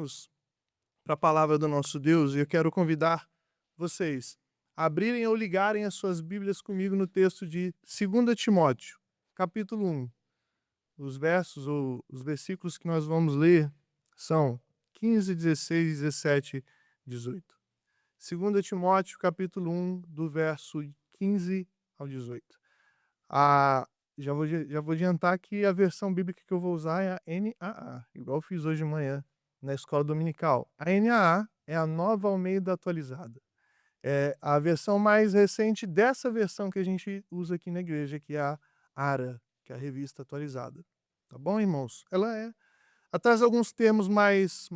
vamos para a palavra do nosso Deus e eu quero convidar vocês a abrirem ou ligarem as suas Bíblias comigo no texto de 2 Timóteo, capítulo 1. Os versos ou os versículos que nós vamos ler são 15, 16, 17, 18. 2 Timóteo, capítulo 1, do verso 15 ao 18. Ah, já vou adiantar que a versão bíblica que eu vou usar é a NAA, igual eu fiz hoje de manhã na escola dominical. A NAA é a Nova Almeida Atualizada. É a versão mais recente dessa versão que a gente usa aqui na igreja, que é a ARA, que é a Revista Atualizada. Tá bom, irmãos? Ela traz alguns termos mais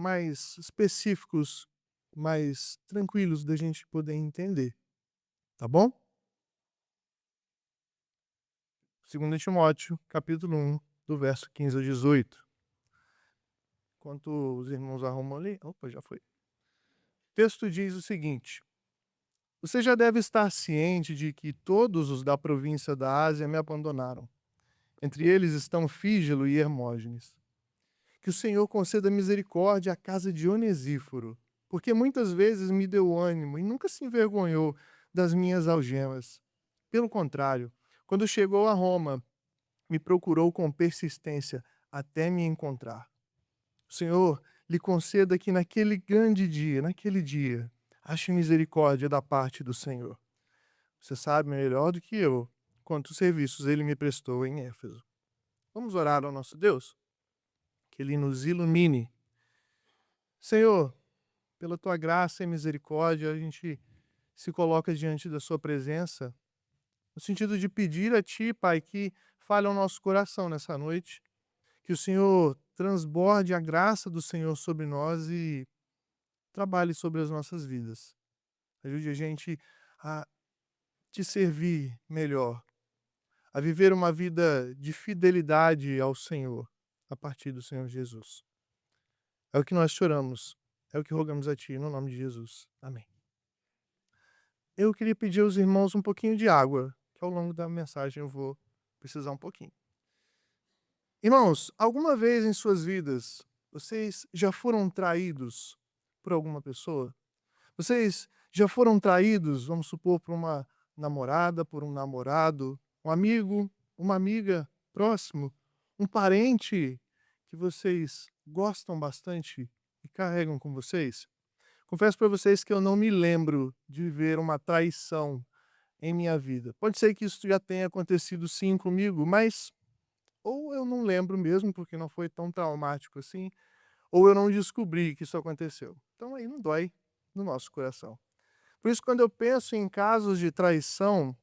específicos, mais tranquilos da gente poder entender. Tá bom? 2 Timóteo, capítulo 1, do verso 15 ao 18. Enquanto os irmãos arrumam ali, opa, já foi. O texto diz o seguinte: Você já deve estar ciente de que todos os da província da Ásia me abandonaram. Entre eles estão Fígelo e Hermógenes. Que o Senhor conceda misericórdia à casa de Onesíforo, porque muitas vezes me deu ânimo e nunca se envergonhou das minhas algemas. Pelo contrário, quando chegou a Roma, me procurou com persistência até me encontrar. O Senhor lhe conceda que naquele dia, ache misericórdia da parte do Senhor. Você sabe melhor do que eu quantos serviços ele me prestou em Éfeso. Vamos orar ao nosso Deus? Que ele nos ilumine. Senhor, pela tua graça e misericórdia, a gente se coloca diante da sua presença, no sentido de pedir a ti, Pai, que fale ao nosso coração nessa noite, que o Senhor transborde a graça do Senhor sobre nós e trabalhe sobre as nossas vidas. Ajude a gente a te servir melhor, a viver uma vida de fidelidade ao Senhor, a partir do Senhor Jesus. É o que nós choramos, é o que rogamos a ti, no nome de Jesus. Amém. Eu queria pedir aos irmãos um pouquinho de água, que ao longo da mensagem eu vou precisar um pouquinho. Irmãos, alguma vez em suas vidas, vocês já foram traídos por alguma pessoa? Vocês já foram traídos, vamos supor, por uma namorada, por um namorado, um amigo, uma amiga próximo, um parente que vocês gostam bastante e carregam com vocês? Confesso para vocês que eu não me lembro de viver uma traição em minha vida. Pode ser que isso já tenha acontecido sim comigo, mas ou eu não lembro mesmo, porque não foi tão traumático assim, ou eu não descobri que isso aconteceu. Então aí não dói no nosso coração. Por isso, quando eu penso em casos de traição,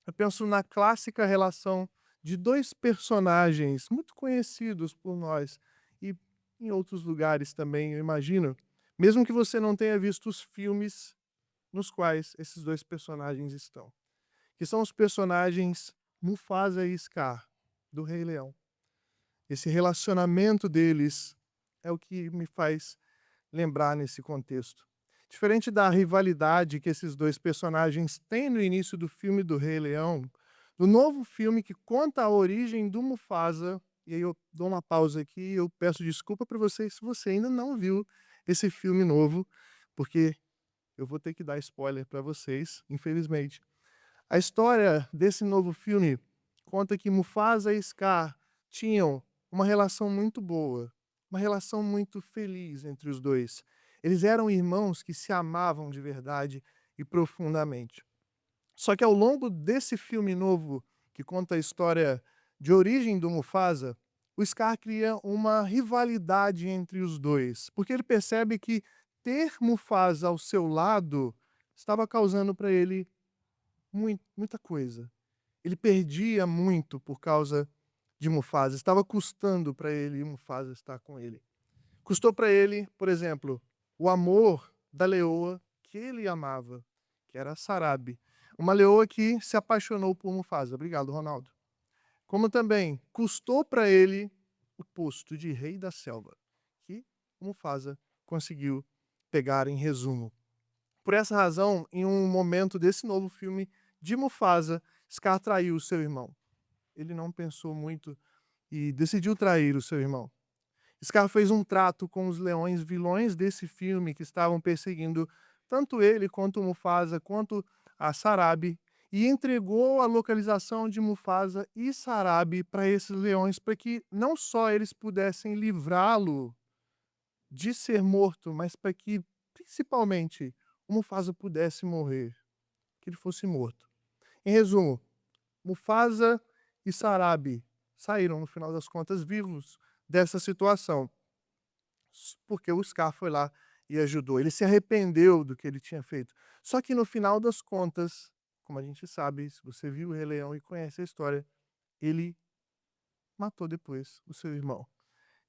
eu penso na clássica relação de dois personagens muito conhecidos por nós e em outros lugares também, eu imagino, mesmo que você não tenha visto os filmes nos quais esses dois personagens estão, que são os personagens Mufasa e Scar, do Rei Leão. Esse relacionamento deles é o que me faz lembrar nesse contexto. Diferente da rivalidade que esses dois personagens têm no início do filme do Rei Leão, no novo filme que conta a origem do Mufasa, e aí eu dou uma pausa aqui e eu peço desculpa para vocês se você ainda não viu esse filme novo, porque eu vou ter que dar spoiler para vocês, infelizmente. A história desse novo filme conta que Mufasa e Scar tinham uma relação muito boa, uma relação muito feliz entre os dois. Eles eram irmãos que se amavam de verdade e profundamente. Só que ao longo desse filme novo, que conta a história de origem do Mufasa, o Scar cria uma rivalidade entre os dois, porque ele percebe que ter Mufasa ao seu lado estava causando para ele muita coisa. Ele perdia muito por causa de Mufasa, estava custando para ele Mufasa estar com ele. Custou para ele, por exemplo, o amor da leoa que ele amava, que era a Sarabi, uma leoa que se apaixonou por Mufasa. Obrigado, Ronaldo. Como também custou para ele o posto de rei da selva, que Mufasa conseguiu pegar em resumo. Por essa razão, em um momento desse novo filme de Mufasa, Scar traiu o seu irmão. Ele não pensou muito e decidiu trair o seu irmão. Scar fez um trato com os leões vilões desse filme que estavam perseguindo tanto ele quanto o Mufasa, quanto a Sarabi, e entregou a localização de Mufasa e Sarabi para esses leões, para que não só eles pudessem livrá-lo de ser morto, mas para que, principalmente, o Mufasa pudesse morrer, que ele fosse morto. Em resumo, Mufasa e Sarabi saíram, no final das contas, vivos dessa situação, porque o Scar foi lá e ajudou. Ele se arrependeu do que ele tinha feito. Só que no final das contas, como a gente sabe, se você viu o Rei Leão e conhece a história, ele matou depois o seu irmão.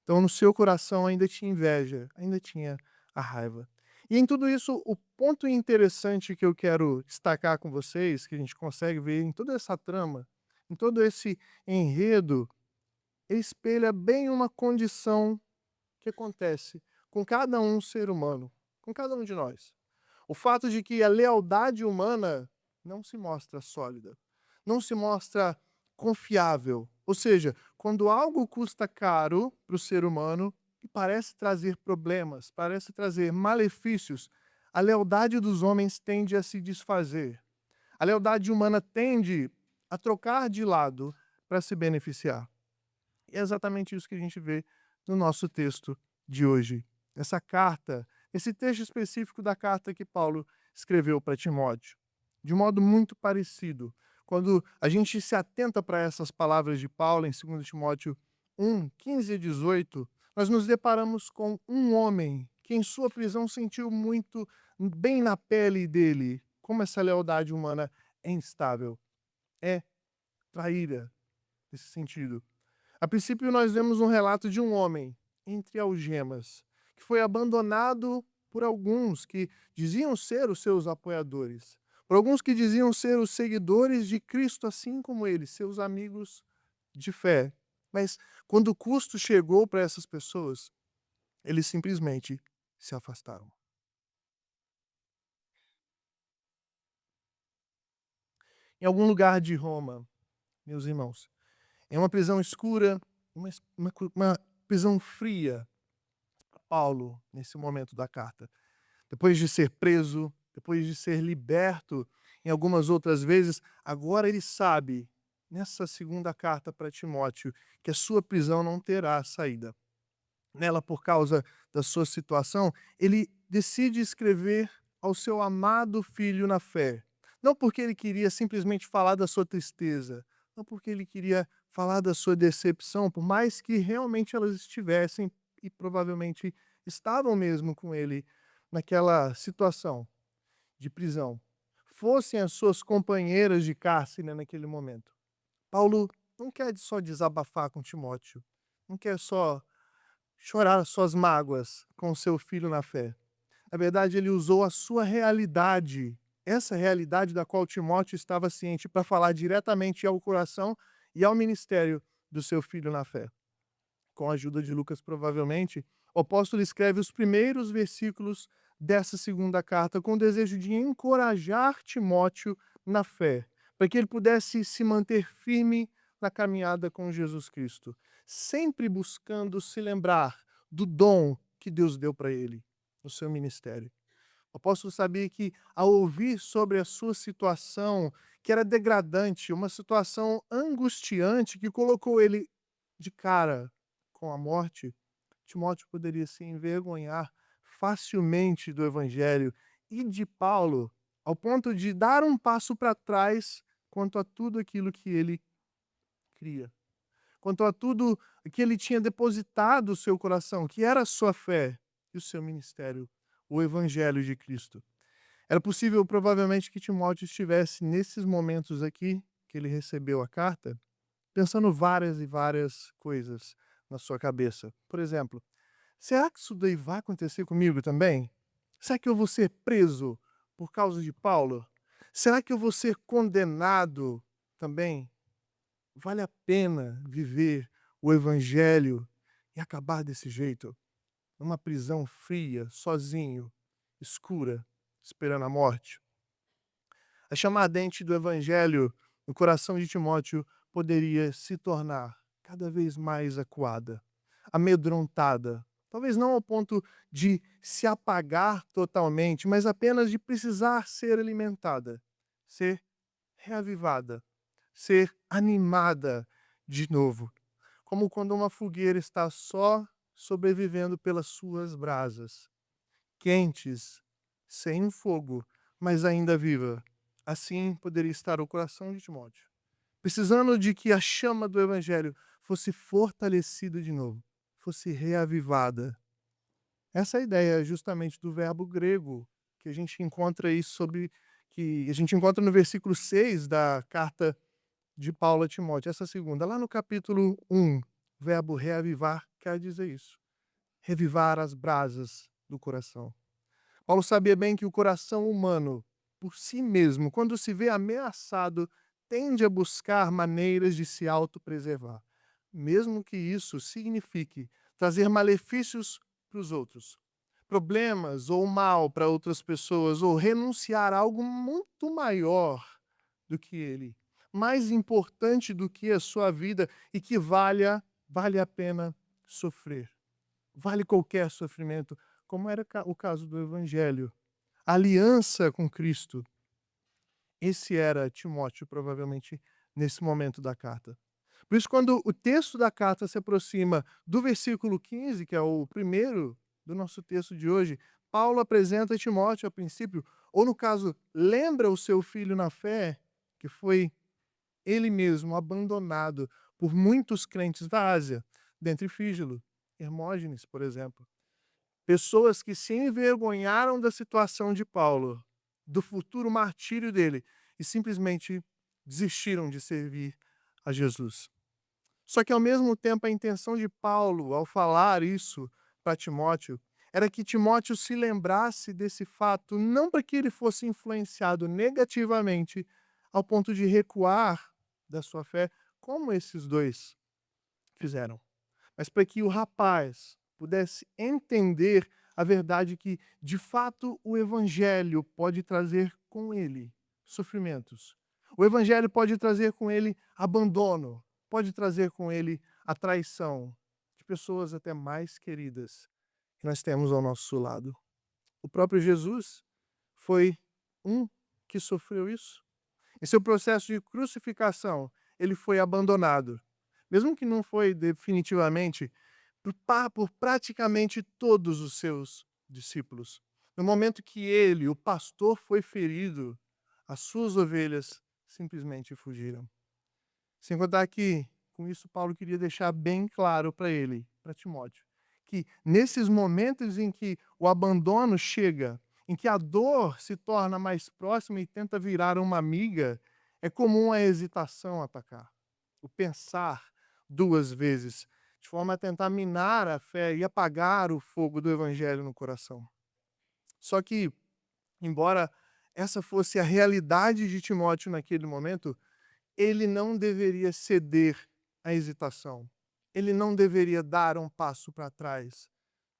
Então no seu coração ainda tinha inveja, ainda tinha a raiva. E em tudo isso, o ponto interessante que eu quero destacar com vocês, que a gente consegue ver em toda essa trama, em todo esse enredo, espelha bem uma condição que acontece com cada um ser humano, com cada um de nós. O fato de que a lealdade humana não se mostra sólida, não se mostra confiável. Ou seja, quando algo custa caro para o ser humano e parece trazer problemas, parece trazer malefícios, a lealdade dos homens tende a se desfazer. A lealdade humana tende a trocar de lado para se beneficiar. E é exatamente isso que a gente vê no nosso texto de hoje. Essa carta, esse texto específico da carta que Paulo escreveu para Timóteo. De um modo muito parecido. Quando a gente se atenta para essas palavras de Paulo em 2 Timóteo 1, 15 e 18, nós nos deparamos com um homem que em sua prisão sentiu muito bem na pele dele como essa lealdade humana é instável, é traíra nesse sentido. A princípio, nós vemos um relato de um homem entre algemas, que foi abandonado por alguns que diziam ser os seus apoiadores, por alguns que diziam ser os seguidores de Cristo, assim como ele, seus amigos de fé. Mas quando o custo chegou para essas pessoas, eles simplesmente se afastaram. Em algum lugar de Roma, meus irmãos, em uma prisão escura, uma prisão fria, Paulo, nesse momento da carta, depois de ser preso, depois de ser liberto em algumas outras vezes, agora ele sabe, nessa segunda carta para Timóteo, que a sua prisão não terá saída. Nela, por causa da sua situação, ele decide escrever ao seu amado filho na fé. Não porque ele queria simplesmente falar da sua tristeza, não porque ele queria falar da sua decepção, por mais que realmente elas estivessem e provavelmente estavam mesmo com ele naquela situação de prisão, fossem as suas companheiras de cárcere naquele momento. Paulo não quer só desabafar com Timóteo, não quer só chorar suas mágoas com seu filho na fé. Na verdade, ele usou a sua realidade, essa realidade da qual Timóteo estava ciente, para falar diretamente ao coração e ao ministério do seu filho na fé. Com a ajuda de Lucas, provavelmente, o apóstolo escreve os primeiros versículos dessa segunda carta com o desejo de encorajar Timóteo na fé, para que ele pudesse se manter firme na caminhada com Jesus Cristo, sempre buscando se lembrar do dom que Deus deu para ele, no seu ministério. O apóstolo sabia que, ao ouvir sobre a sua situação, que era degradante, uma situação angustiante que colocou ele de cara com a morte, Timóteo poderia se envergonhar facilmente do evangelho e de Paulo, ao ponto de dar um passo para trás quanto a tudo aquilo que ele cria, quanto a tudo que ele tinha depositado o seu coração, que era a sua fé e o seu ministério, o evangelho de Cristo. Era possível, provavelmente, que Timóteo estivesse nesses momentos aqui, que ele recebeu a carta, pensando várias e várias coisas na sua cabeça. Por exemplo, será que isso daí vai acontecer comigo também? Será que eu vou ser preso por causa de Paulo? Será que eu vou ser condenado também? Vale a pena viver o evangelho e acabar desse jeito? Numa prisão fria, sozinho, escura, esperando a morte? A chama ardente do evangelho no coração de Timóteo poderia se tornar cada vez mais acuada. amedrontada. Talvez não ao ponto de se apagar totalmente, mas apenas de precisar ser alimentada, ser reavivada, ser animada de novo. Como quando uma fogueira está só sobrevivendo pelas suas brasas, quentes, sem fogo, mas ainda viva. Assim poderia estar o coração de Timóteo, precisando de que a chama do evangelho fosse fortalecida de novo, fosse reavivada. Essa é a ideia justamente do verbo grego que a gente encontra aí sobre que a gente encontra no versículo 6 da carta de Paulo a Timóteo, essa segunda. Lá no capítulo 1, o verbo reavivar quer dizer isso. Revivar as brasas do coração. Paulo sabia bem que o coração humano, por si mesmo, quando se vê ameaçado, tende a buscar maneiras de se autopreservar, mesmo que isso signifique trazer malefícios para os outros, problemas ou mal para outras pessoas, ou renunciar a algo muito maior do que ele, mais importante do que a sua vida e que vale a pena sofrer. Vale qualquer sofrimento, como era o caso do evangelho. A aliança com Cristo. Esse era Timóteo, provavelmente, nesse momento da carta. Por isso, quando o texto da carta se aproxima do versículo 15, que é o primeiro do nosso texto de hoje, Paulo apresenta Timóteo a princípio, ou no caso, lembra o seu filho na fé, que foi ele mesmo abandonado por muitos crentes da Ásia, dentre Fígelo, Hermógenes, por exemplo. Pessoas que se envergonharam da situação de Paulo, do futuro martírio dele, e simplesmente desistiram de servir a Jesus. Só que, ao mesmo tempo, a intenção de Paulo, ao falar isso para Timóteo, era que Timóteo se lembrasse desse fato, não para que ele fosse influenciado negativamente ao ponto de recuar da sua fé, como esses dois fizeram, mas para que o rapaz pudesse entender a verdade que, de fato, o evangelho pode trazer com ele sofrimentos. O evangelho pode trazer com ele abandono, pode trazer com ele a traição de pessoas até mais queridas que nós temos ao nosso lado. O próprio Jesus foi um que sofreu isso. Em seu processo de crucificação, ele foi abandonado. Mesmo que não foi definitivamente, por praticamente todos os seus discípulos. No momento que ele, o pastor, foi ferido, as suas ovelhas simplesmente fugiram. Sem contar que, com isso, Paulo queria deixar bem claro para ele, para Timóteo, que nesses momentos em que o abandono chega, em que a dor se torna mais próxima e tenta virar uma amiga, é comum a hesitação atacar, o pensar duas vezes, de forma a tentar minar a fé e apagar o fogo do evangelho no coração. Só que, embora essa fosse a realidade de Timóteo naquele momento, ele não deveria ceder à hesitação. Ele não deveria dar um passo para trás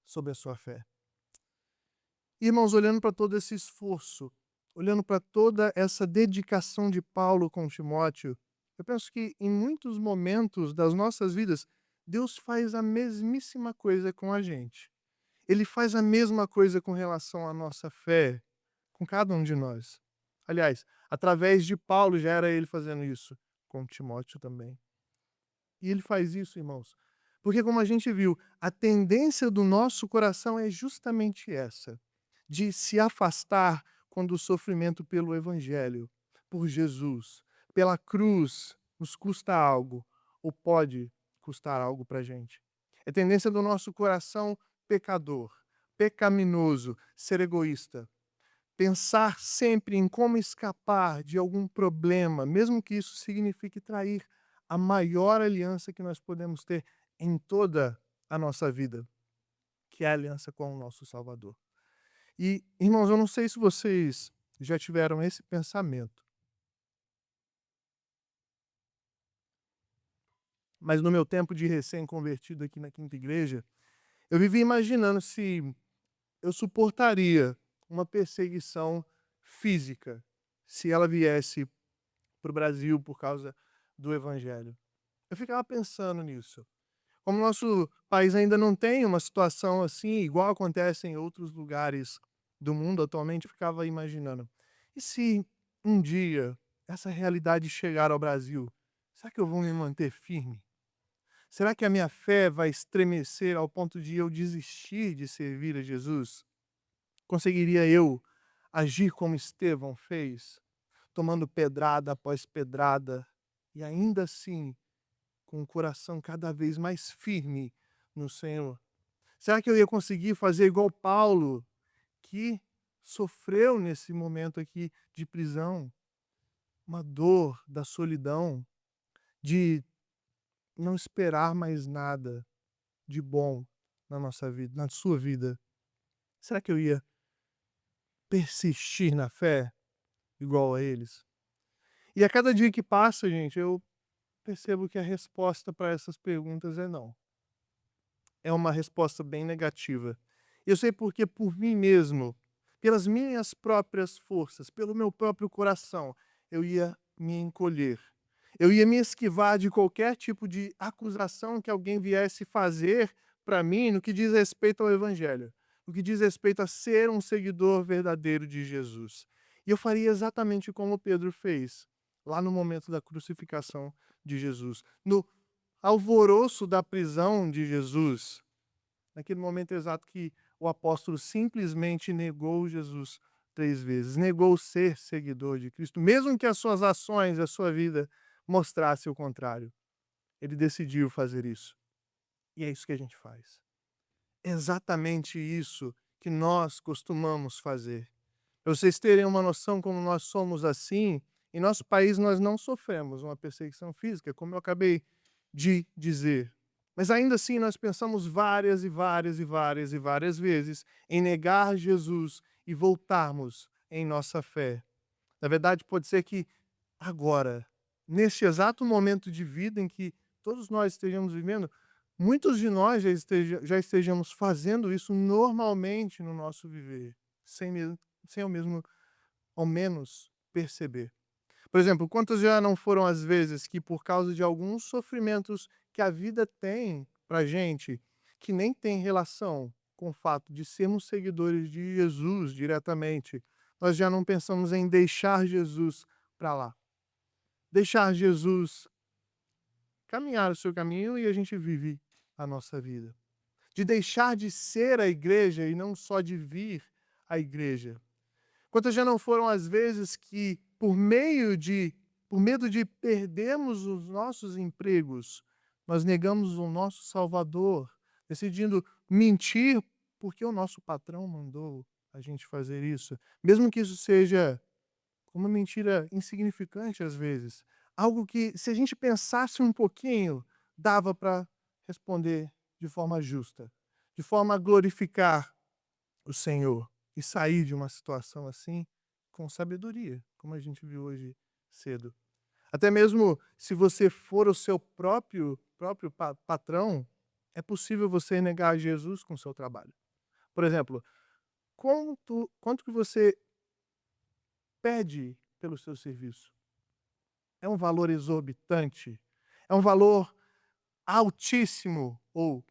sobre a sua fé. Irmãos, olhando para todo esse esforço, olhando para toda essa dedicação de Paulo com Timóteo, eu penso que em muitos momentos das nossas vidas, Deus faz a mesmíssima coisa com a gente. Ele faz a mesma coisa com relação à nossa fé, com cada um de nós. Aliás, através de Paulo já era ele fazendo isso, com Timóteo também. E ele faz isso, irmãos, porque, como a gente viu, a tendência do nosso coração é justamente essa, de se afastar quando o sofrimento pelo Evangelho, por Jesus, pela cruz, nos custa algo, ou pode custar algo para a gente. É tendência do nosso coração pecador, pecaminoso, ser egoísta. Pensar sempre em como escapar de algum problema, mesmo que isso signifique trair a maior aliança que nós podemos ter em toda a nossa vida, que é a aliança com o nosso Salvador. E, irmãos, eu não sei se vocês já tiveram esse pensamento, mas no meu tempo de recém-convertido aqui na Quinta Igreja, eu vivi imaginando se eu suportaria uma perseguição física se ela viesse para o Brasil por causa do Evangelho. Eu ficava pensando nisso. Como nosso país ainda não tem uma situação assim, igual acontece em outros lugares do mundo atualmente, eu ficava imaginando: e se um dia essa realidade chegar ao Brasil, será que eu vou me manter firme? Será que a minha fé vai estremecer ao ponto de eu desistir de servir a Jesus? Conseguiria eu agir como Estevão fez, tomando pedrada após pedrada, e ainda assim com o coração cada vez mais firme no Senhor? Será que eu ia conseguir fazer igual Paulo, que sofreu nesse momento aqui de prisão, uma dor da solidão, de não esperar mais nada de bom na nossa vida, na sua vida? Será que eu ia persistir na fé igual a eles? E a cada dia que passa, gente, eu percebo que a resposta para essas perguntas é não. É uma resposta bem negativa. Eu sei porque por mim mesmo, pelas minhas próprias forças, pelo meu próprio coração, eu ia me encolher. Eu ia me esquivar de qualquer tipo de acusação que alguém viesse fazer para mim no que diz respeito ao evangelho, no que diz respeito a ser um seguidor verdadeiro de Jesus. E eu faria exatamente como Pedro fez, lá no momento da crucificação de Jesus, no alvoroço da prisão de Jesus, naquele momento exato que o apóstolo simplesmente negou Jesus 3 vezes, negou ser seguidor de Cristo, mesmo que as suas ações, a sua vida mostrasse o contrário. Ele decidiu fazer isso. E é isso que a gente faz. É exatamente isso que nós costumamos fazer. Para vocês terem uma noção como nós somos assim, em nosso país nós não sofremos uma perseguição física, como eu acabei de dizer. Mas ainda assim nós pensamos várias e várias e várias e várias vezes em negar Jesus e voltarmos em nossa fé. Na verdade, pode ser que agora, neste exato momento de vida em que todos nós estejamos vivendo, muitos de nós já estejamos fazendo isso normalmente no nosso viver, sem ao menos perceber. Por exemplo, quantas já não foram as vezes que, por causa de alguns sofrimentos que a vida tem pra gente, que nem tem relação com o fato de sermos seguidores de Jesus diretamente, nós já não pensamos em deixar Jesus para lá. Deixar Jesus caminhar o seu caminho e a gente vive a nossa vida. De deixar de ser a igreja e não só de vir à igreja. Quantas já não foram as vezes que, por medo de perdermos os nossos empregos, nós negamos o nosso Salvador, decidindo mentir porque o nosso patrão mandou a gente fazer isso, mesmo que isso seja uma mentira insignificante às vezes, algo que, se a gente pensasse um pouquinho, dava para responder de forma justa, de forma a glorificar o Senhor e sair de uma situação assim com sabedoria, como a gente viu hoje cedo. Até mesmo se você for o seu próprio patrão, é possível você negar Jesus com o seu trabalho. Por exemplo, quanto que você pede pelo seu serviço? É um valor exorbitante? É um valor altíssimo ou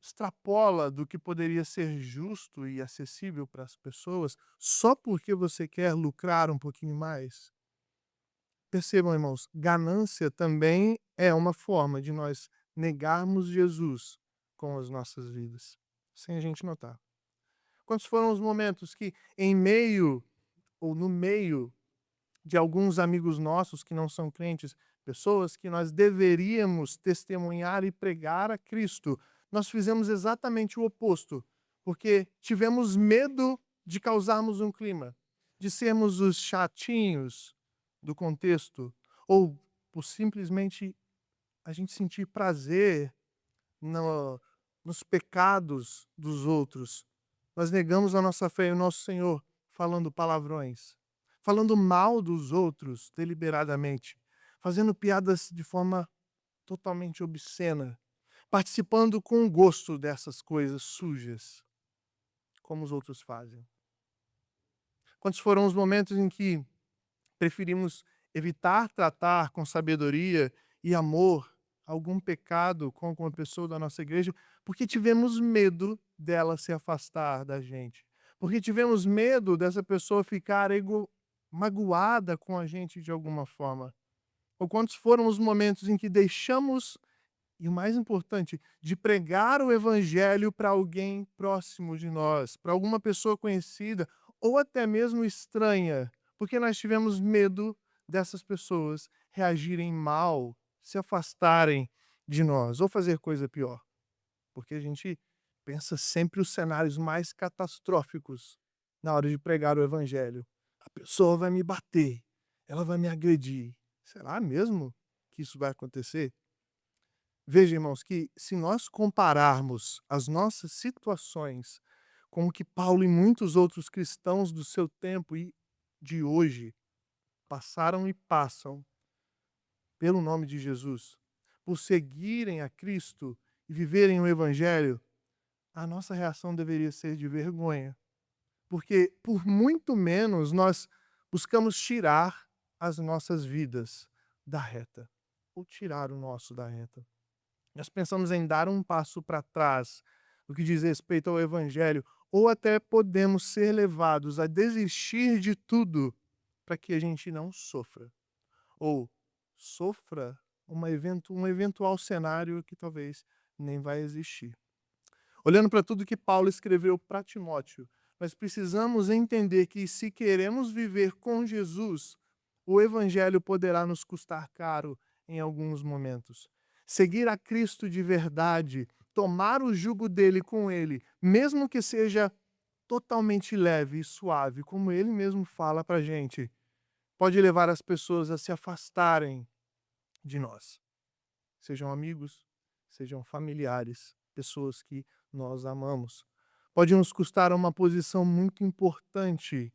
extrapola do que poderia ser justo e acessível para as pessoas, só porque você quer lucrar um pouquinho mais? Percebam, irmãos, ganância também é uma forma de nós negarmos Jesus com as nossas vidas, sem a gente notar. Quantos foram os momentos que, em meio ou no meio de alguns amigos nossos que não são crentes, pessoas que nós deveríamos testemunhar e pregar a Cristo, nós fizemos exatamente o oposto, porque tivemos medo de causarmos um clima, de sermos os chatinhos do contexto, ou por simplesmente a gente sentir prazer no, nos pecados dos outros. Nós negamos a nossa fé e o nosso Senhor falando palavrões, falando mal dos outros deliberadamente, fazendo piadas de forma totalmente obscena, participando com gosto dessas coisas sujas, como os outros fazem. Quantos foram os momentos em que preferimos evitar tratar com sabedoria e amor algum pecado com alguma pessoa da nossa igreja, porque tivemos medo dela se afastar da gente. Porque tivemos medo dessa pessoa ficar magoada com a gente de alguma forma. Ou quantos foram os momentos em que deixamos, e o mais importante, de pregar o evangelho para alguém próximo de nós, para alguma pessoa conhecida ou até mesmo estranha, porque nós tivemos medo dessas pessoas reagirem mal, se afastarem de nós ou fazer coisa pior. Porque a gente pensa sempre os cenários mais catastróficos na hora de pregar o evangelho. A pessoa vai me bater, ela vai me agredir. Será mesmo que isso vai acontecer? Veja, irmãos, que se nós compararmos as nossas situações com o que Paulo e muitos outros cristãos do seu tempo e de hoje passaram e passam pelo nome de Jesus, por seguirem a Cristo e viverem o Evangelho, a nossa reação deveria ser de vergonha. Porque por muito menos nós buscamos tirar as nossas vidas da reta, ou tirar o nosso da reta. Nós pensamos em dar um passo para trás no que diz respeito ao evangelho, ou até podemos ser levados a desistir de tudo para que a gente não sofra, ou sofra um eventual cenário que talvez nem vai existir. Olhando para tudo que Paulo escreveu para Timóteo, nós precisamos entender que se queremos viver com Jesus, o evangelho poderá nos custar caro em alguns momentos. Seguir a Cristo de verdade, tomar o jugo dele com ele, mesmo que seja totalmente leve e suave, como ele mesmo fala para a gente, pode levar as pessoas a se afastarem de nós. Sejam amigos, sejam familiares, pessoas que nós amamos. Pode nos custar uma posição muito importante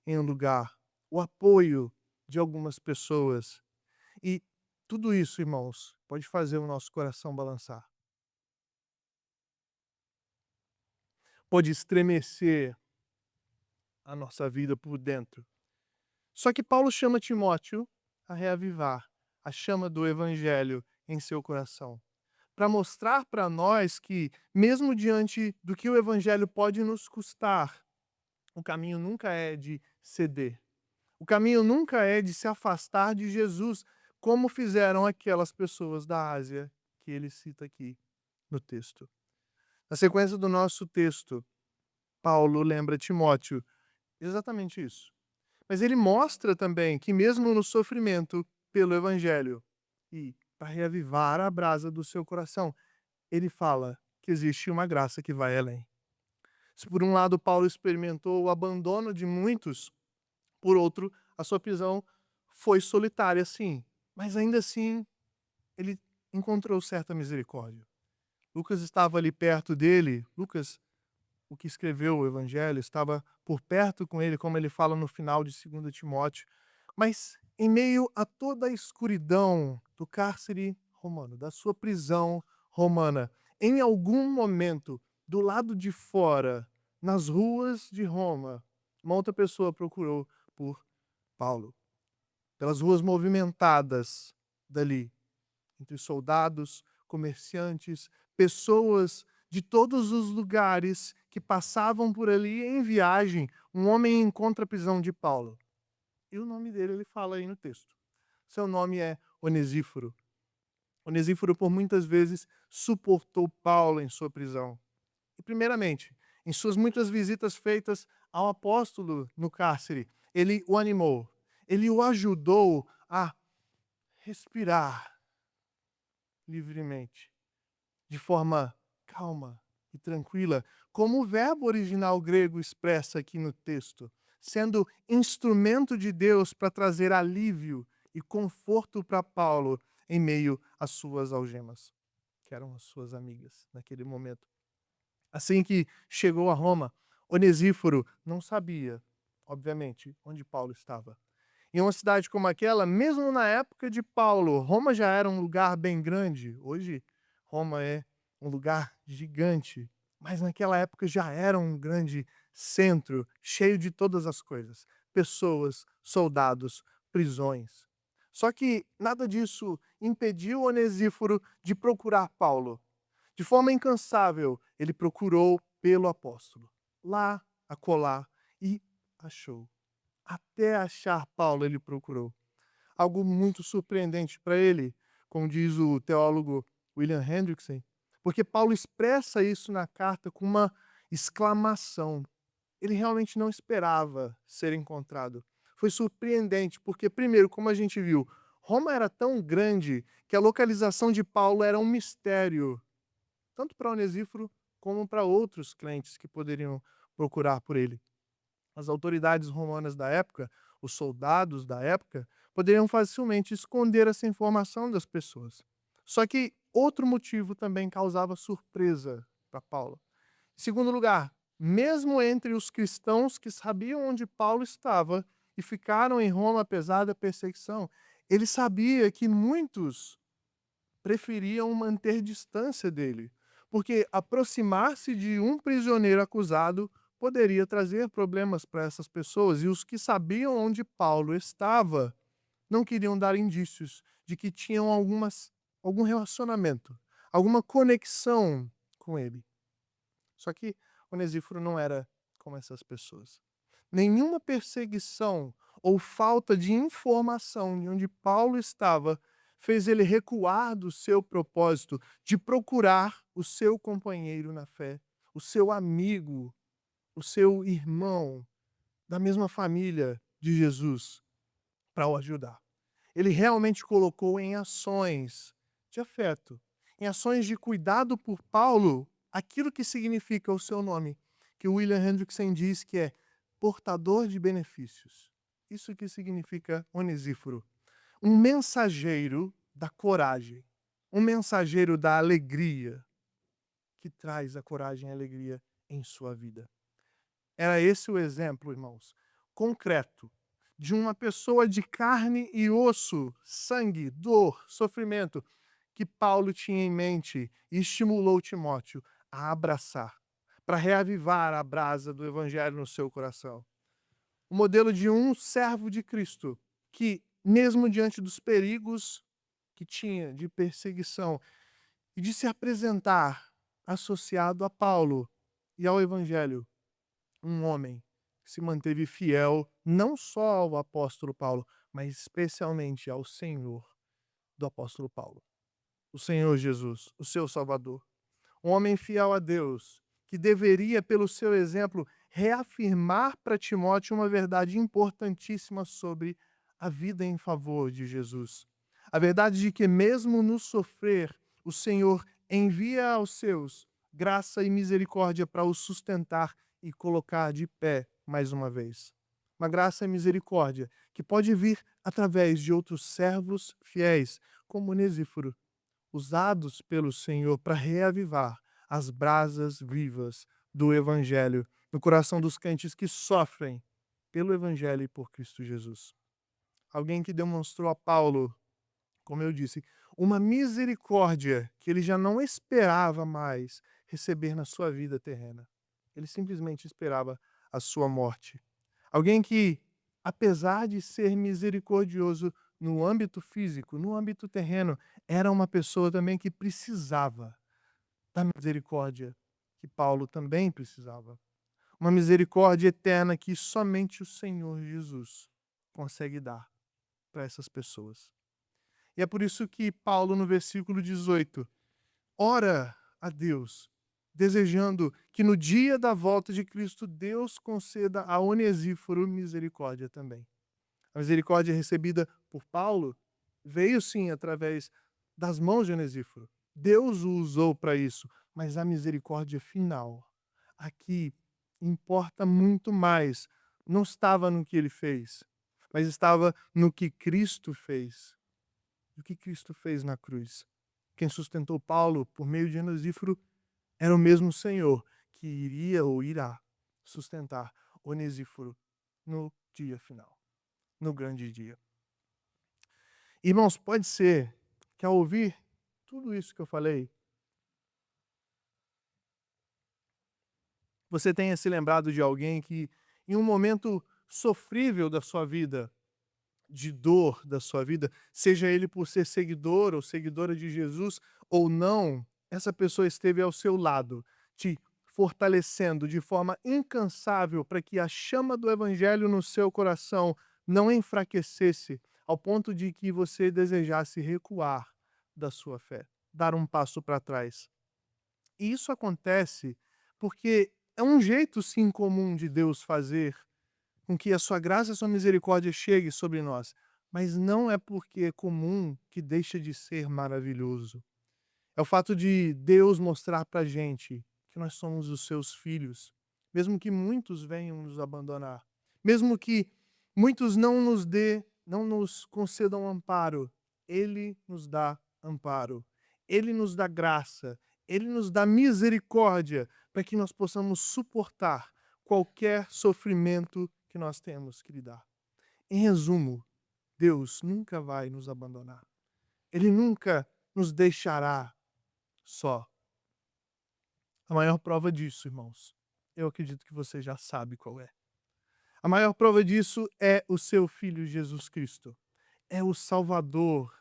em um lugar, o apoio de algumas pessoas. E tudo isso, irmãos, pode fazer o nosso coração balançar. Pode estremecer a nossa vida por dentro. Só que Paulo chama Timóteo a reavivar a chama do evangelho em seu coração, para mostrar para nós que, mesmo diante do que o evangelho pode nos custar, o caminho nunca é de ceder. O caminho nunca é de se afastar de Jesus, como fizeram aquelas pessoas da Ásia que ele cita aqui no texto. Na sequência do nosso texto, Paulo lembra Timóteo exatamente isso. Mas ele mostra também que, mesmo no sofrimento pelo evangelho e para reavivar a brasa do seu coração, ele fala que existe uma graça que vai além. Se por um lado Paulo experimentou o abandono de muitos, por outro, a sua prisão foi solitária, sim, mas ainda assim ele encontrou certa misericórdia. Lucas estava ali perto dele, Lucas, o que escreveu o evangelho, estava por perto com ele, como ele fala no final de 2 Timóteo, mas em meio a toda a escuridão do cárcere romano, da sua prisão romana, em algum momento, do lado de fora, nas ruas de Roma, uma outra pessoa procurou por Paulo. Pelas ruas movimentadas dali, entre soldados, comerciantes, pessoas de todos os lugares que passavam por ali em viagem, um homem encontra a prisão de Paulo. E o nome dele ele fala aí no texto. Seu nome é Onesíforo. Onesíforo por muitas vezes suportou Paulo em sua prisão. E primeiramente, em suas muitas visitas feitas ao apóstolo no cárcere, ele o animou, ele o ajudou a respirar livremente, de forma calma e tranquila, como o verbo original grego expressa aqui no texto, sendo instrumento de Deus para trazer alívio e conforto para Paulo em meio às suas algemas, que eram as suas amigas naquele momento. Assim que chegou a Roma, Onesíforo não sabia, obviamente, onde Paulo estava. Em uma cidade como aquela, mesmo na época de Paulo, Roma já era um lugar bem grande. Hoje, Roma é um lugar gigante, mas naquela época já era um grande centro, cheio de todas as coisas: pessoas, soldados, prisões. Só que nada disso impediu Onesíforo de procurar Paulo. De forma incansável, ele procurou pelo apóstolo, lá, acolá, e achou. Até achar Paulo, ele procurou. Algo muito surpreendente para ele, como diz o teólogo William Hendrickson, porque Paulo expressa isso na carta com uma exclamação. Ele realmente não esperava ser encontrado. Foi surpreendente, porque, primeiro, como a gente viu, Roma era tão grande que a localização de Paulo era um mistério, tanto para Onesíforo como para outros crentes que poderiam procurar por ele. As autoridades romanas da época, os soldados da época, poderiam facilmente esconder essa informação das pessoas. Só que outro motivo também causava surpresa para Paulo. Em segundo lugar, mesmo entre os cristãos que sabiam onde Paulo estava e ficaram em Roma apesar da perseguição, ele sabia que muitos preferiam manter distância dele, porque aproximar-se de um prisioneiro acusado poderia trazer problemas para essas pessoas, e os que sabiam onde Paulo estava não queriam dar indícios de que tinham algum relacionamento, alguma conexão com ele. Só que Onesíforo não era como essas pessoas. Nenhuma perseguição ou falta de informação de onde Paulo estava fez ele recuar do seu propósito de procurar o seu companheiro na fé, o seu amigo, o seu irmão da mesma família de Jesus, para o ajudar. Ele realmente colocou em ações de afeto, em ações de cuidado por Paulo, aquilo que significa o seu nome, que o William Hendrickson diz que é portador de benefícios. Isso que significa Onesíforo. Um mensageiro da coragem, um mensageiro da alegria, que traz a coragem e a alegria em sua vida. Era esse o exemplo, irmãos, concreto, de uma pessoa de carne e osso, sangue, dor, sofrimento, que Paulo tinha em mente e estimulou Timóteo a abraçar, para reavivar a brasa do evangelho no seu coração. O modelo de um servo de Cristo, que, mesmo diante dos perigos que tinha de perseguição e de se apresentar associado a Paulo e ao evangelho, um homem que se manteve fiel não só ao apóstolo Paulo, mas especialmente ao Senhor do apóstolo Paulo, o Senhor Jesus, o seu Salvador. Um homem fiel a Deus, que deveria, pelo seu exemplo, reafirmar para Timóteo uma verdade importantíssima sobre a vida em favor de Jesus. A verdade de que, mesmo no sofrer, o Senhor envia aos seus graça e misericórdia para o sustentar e colocar de pé mais uma vez. Uma graça e misericórdia que pode vir através de outros servos fiéis, como Onesíforo, usados pelo Senhor para reavivar as brasas vivas do Evangelho no coração dos crentes que sofrem pelo Evangelho e por Cristo Jesus. Alguém que demonstrou a Paulo, como eu disse, uma misericórdia que ele já não esperava mais receber na sua vida terrena. Ele simplesmente esperava a sua morte. Alguém que, apesar de ser misericordioso no âmbito físico, no âmbito terreno, era uma pessoa também que precisava da misericórdia que Paulo também precisava. Uma misericórdia eterna que somente o Senhor Jesus consegue dar para essas pessoas. E é por isso que Paulo, no versículo 18, ora a Deus, desejando que no dia da volta de Cristo, Deus conceda a Onesíforo misericórdia também. A misericórdia recebida por Paulo veio sim através das mãos de Onesíforo. Deus o usou para isso, mas a misericórdia final, aqui, importa muito mais. Não estava no que ele fez, mas estava no que Cristo fez. O que Cristo fez na cruz. Quem sustentou Paulo por meio de Onesíforo era o mesmo Senhor que iria ou irá sustentar Onesíforo no dia final, no grande dia. Irmãos, pode ser que ao ouvir tudo isso que eu falei, você tenha se lembrado de alguém que, em um momento sofrível da sua vida, de dor da sua vida, seja ele por ser seguidor ou seguidora de Jesus ou não, essa pessoa esteve ao seu lado, te fortalecendo de forma incansável para que a chama do evangelho no seu coração não enfraquecesse ao ponto de que você desejasse recuar da sua fé, dar um passo para trás. E isso acontece porque é um jeito sim comum de Deus fazer com que a sua graça e a sua misericórdia chegue sobre nós, mas não é porque é comum que deixa de ser maravilhoso. É o fato de Deus mostrar pra gente que nós somos os seus filhos, mesmo que muitos venham nos abandonar, mesmo que muitos não nos concedam amparo, ele nos dá amparo. Ele nos dá graça, ele nos dá misericórdia para que nós possamos suportar qualquer sofrimento que nós temos que lidar. Em resumo, Deus nunca vai nos abandonar. Ele nunca nos deixará só. A maior prova disso, irmãos, eu acredito que você já sabe qual é. A maior prova disso é o seu Filho Jesus Cristo. É o Salvador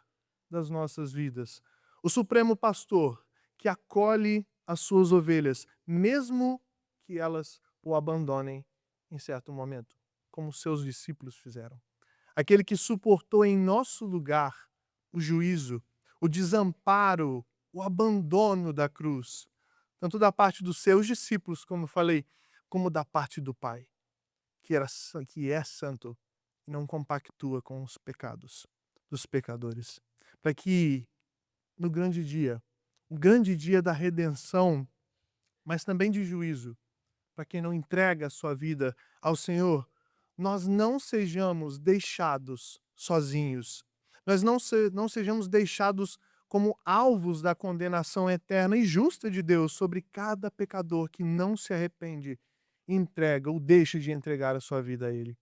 das nossas vidas. O Supremo Pastor que acolhe as suas ovelhas, mesmo que elas o abandonem em certo momento, como seus discípulos fizeram. Aquele que suportou em nosso lugar o juízo, o desamparo, o abandono da cruz, tanto da parte dos seus discípulos, como falei, como da parte do Pai, que é santo e não compactua com os pecados dos pecadores, para que no grande dia, o grande dia da redenção, mas também de juízo, para quem não entrega a sua vida ao Senhor, nós não sejamos deixados sozinhos. Nós não sejamos deixados como alvos da condenação eterna e justa de Deus sobre cada pecador que não se arrepende, entrega ou deixa de entregar a sua vida a Ele.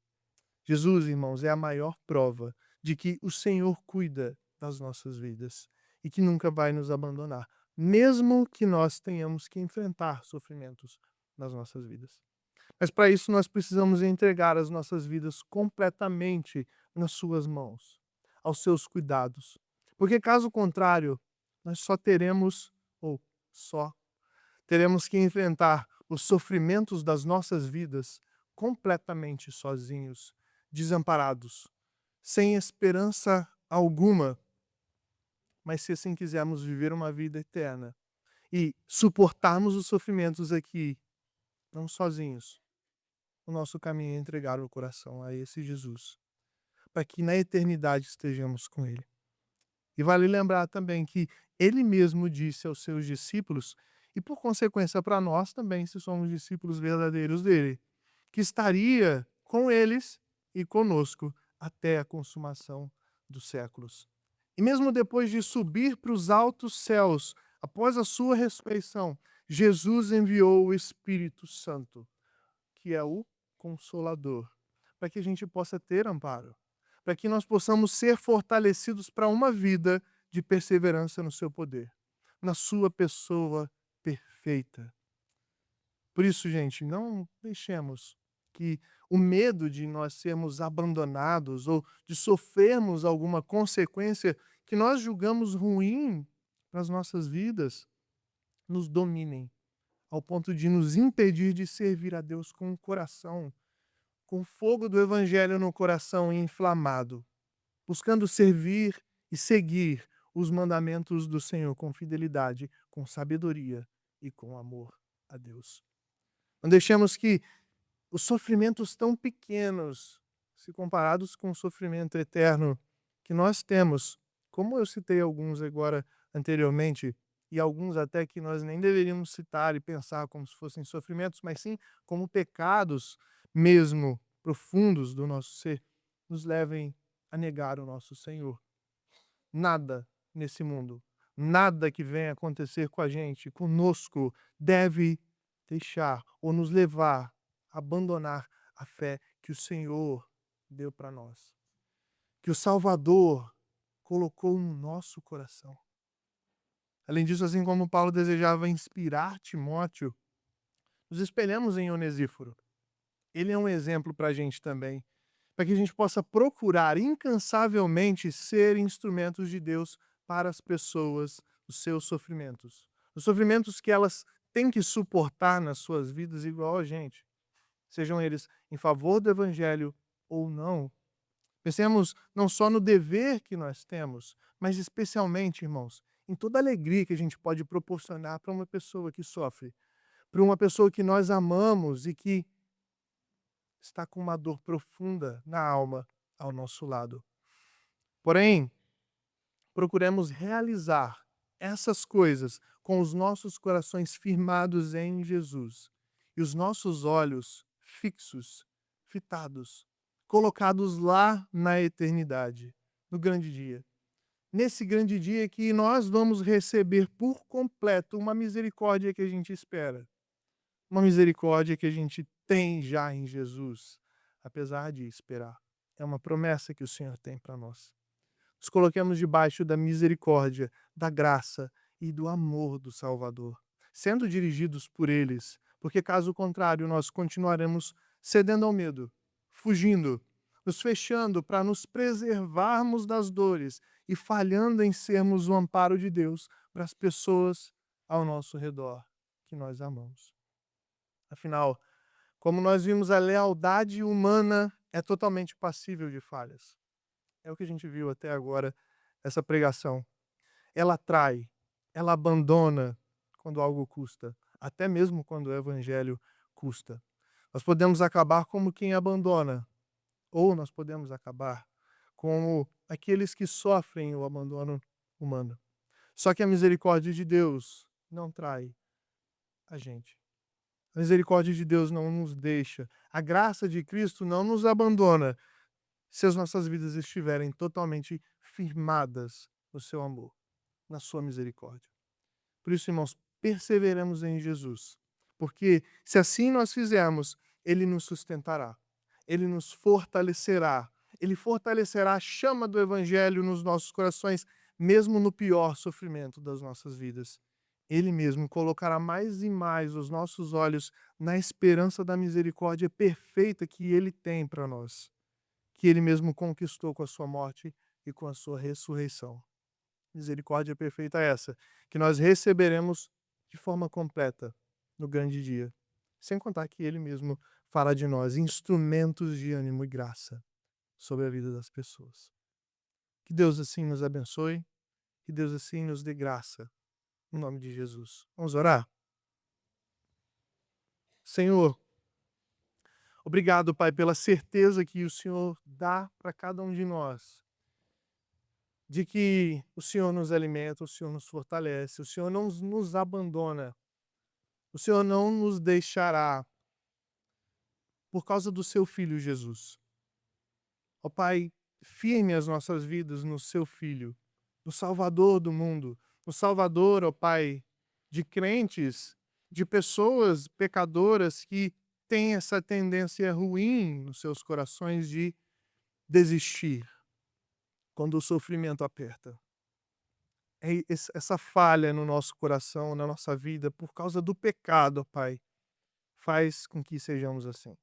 Jesus, irmãos, é a maior prova de que o Senhor cuida das nossas vidas e que nunca vai nos abandonar, mesmo que nós tenhamos que enfrentar sofrimentos nas nossas vidas. Mas para isso nós precisamos entregar as nossas vidas completamente nas suas mãos, aos seus cuidados. Porque caso contrário, nós só teremos que enfrentar os sofrimentos das nossas vidas completamente sozinhos, desamparados, sem esperança alguma. Mas se assim quisermos viver uma vida eterna e suportarmos os sofrimentos aqui, não sozinhos, o nosso caminho é entregar o coração a esse Jesus, para que na eternidade estejamos com Ele. E vale lembrar também que Ele mesmo disse aos seus discípulos, e por consequência para nós também, se somos discípulos verdadeiros dele, que estaria com eles e conosco até a consumação dos séculos. E mesmo depois de subir para os altos céus, após a sua ressurreição, Jesus enviou o Espírito Santo, que é o Consolador, para que a gente possa ter amparo, para que nós possamos ser fortalecidos para uma vida de perseverança no seu poder, na sua pessoa perfeita. Por isso, gente, não deixemos que o medo de nós sermos abandonados ou de sofrermos alguma consequência que nós julgamos ruim nas nossas vidas nos dominem, ao ponto de nos impedir de servir a Deus com o coração, com o fogo do evangelho no coração inflamado, buscando servir e seguir os mandamentos do Senhor com fidelidade, com sabedoria e com amor a Deus. Não deixemos que os sofrimentos tão pequenos, se comparados com o sofrimento eterno que nós temos, como eu citei alguns agora anteriormente, e alguns até que nós nem deveríamos citar e pensar como se fossem sofrimentos, mas sim como pecados mesmo profundos do nosso ser, nos levem a negar o nosso Senhor. Nada nesse mundo, nada que venha acontecer com a gente, conosco, deve deixar ou nos levar a abandonar a fé que o Senhor deu para nós, que o Salvador colocou no nosso coração. Além disso, assim como Paulo desejava inspirar Timóteo, nos espelhamos em Onesíforo. Ele é um exemplo para a gente também, para que a gente possa procurar incansavelmente ser instrumentos de Deus para as pessoas, os seus sofrimentos. Os sofrimentos que elas têm que suportar nas suas vidas igual a gente, sejam eles em favor do evangelho ou não. Pensemos não só no dever que nós temos, mas especialmente, irmãos, em toda a alegria que a gente pode proporcionar para uma pessoa que sofre, para uma pessoa que nós amamos e que está com uma dor profunda na alma ao nosso lado. Porém, procuremos realizar essas coisas com os nossos corações firmados em Jesus e os nossos olhos fixos, fitados, colocados lá na eternidade, no grande dia. Nesse grande dia que nós vamos receber por completo uma misericórdia que a gente espera, uma misericórdia que a gente tem já em Jesus, apesar de esperar. É uma promessa que o Senhor tem para nós. Nos coloquemos debaixo da misericórdia, da graça e do amor do Salvador, sendo dirigidos por eles, porque caso contrário nós continuaremos cedendo ao medo, fugindo, nos fechando para nos preservarmos das dores e falhando em sermos o amparo de Deus para as pessoas ao nosso redor que nós amamos. Afinal, como nós vimos, a lealdade humana é totalmente passível de falhas. É o que a gente viu até agora, essa pregação. Ela trai, ela abandona quando algo custa, até mesmo quando o evangelho custa. Nós podemos acabar como quem abandona, ou nós podemos acabar como aqueles que sofrem o abandono humano. Só que a misericórdia de Deus não trai a gente. A misericórdia de Deus não nos deixa. A graça de Cristo não nos abandona se as nossas vidas estiverem totalmente firmadas no seu amor, na sua misericórdia. Por isso, irmãos, perseveremos em Jesus, porque se assim nós fizermos, ele nos sustentará, ele nos fortalecerá, ele fortalecerá a chama do evangelho nos nossos corações, mesmo no pior sofrimento das nossas vidas. Ele mesmo colocará mais e mais os nossos olhos na esperança da misericórdia perfeita que ele tem para nós, que ele mesmo conquistou com a sua morte e com a sua ressurreição. Misericórdia perfeita é essa, que nós receberemos de forma completa no grande dia. Sem contar que ele mesmo fará de nós instrumentos de ânimo e graça sobre a vida das pessoas. Que Deus assim nos abençoe, que Deus assim nos dê graça, em nome de Jesus. Vamos orar? Senhor, obrigado, Pai, pela certeza que o Senhor dá para cada um de nós, de que o Senhor nos alimenta, o Senhor nos fortalece, o Senhor não nos abandona, o Senhor não nos deixará por causa do seu Filho Jesus. Ó Pai, firme as nossas vidas no seu Filho, no Salvador do mundo, no Salvador, ó Pai, de crentes, de pessoas pecadoras que têm essa tendência ruim nos seus corações de desistir quando o sofrimento aperta. Essa falha no nosso coração, na nossa vida, por causa do pecado, ó Pai, faz com que sejamos assim.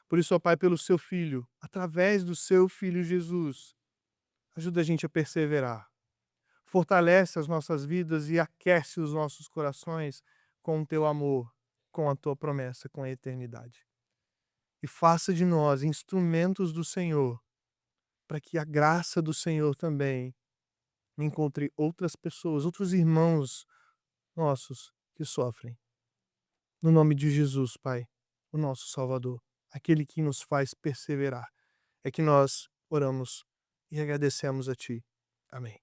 Por isso, ó Pai, pelo seu Filho, através do seu Filho Jesus, ajuda a gente a perseverar. Fortalece as nossas vidas e aquece os nossos corações com o teu amor, com a tua promessa, com a eternidade. E faça de nós instrumentos do Senhor, para que a graça do Senhor também encontre outras pessoas, outros irmãos nossos que sofrem. No nome de Jesus, Pai, o nosso Salvador, aquele que nos faz perseverar, é que nós oramos e agradecemos a Ti. Amém.